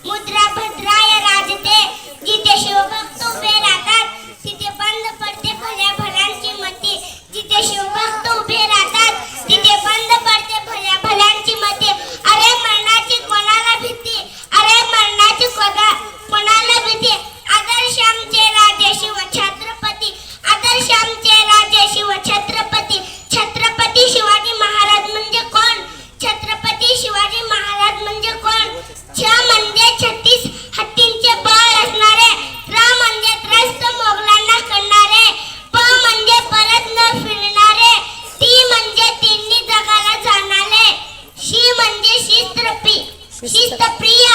मुद्रा भद्राय राजते. जिथे शिवभक्त उभे राहतात तिथे बंद पडते भल्या भल्यांची मती. जिथे शिवभक्त उभे राहतात तिथे बंद पडते भल्या भल्यांची मती. अरे मरणाची कोणाला भीती, अरे मरणाची कोणाला भीती. आदर्श आमचे राजे शिव छत्रपती, आदर्श आमचे राजे शिव छत्रपती. छत्रपती शिवाजी महाराज म्हणजे कोण? छत्रपती शिवाजी महाराज म्हणजे कोण? छ म्हणजे 36 हत्तींचे बळ असणारे, त्र म्हणजे त्रस्त मोगलांना करणारे, प म्हणजे परत न फिरणारे, ती म्हणजे तिन्ही जगाला जाणारे, शी म्हणजे शिस्तप्रिय,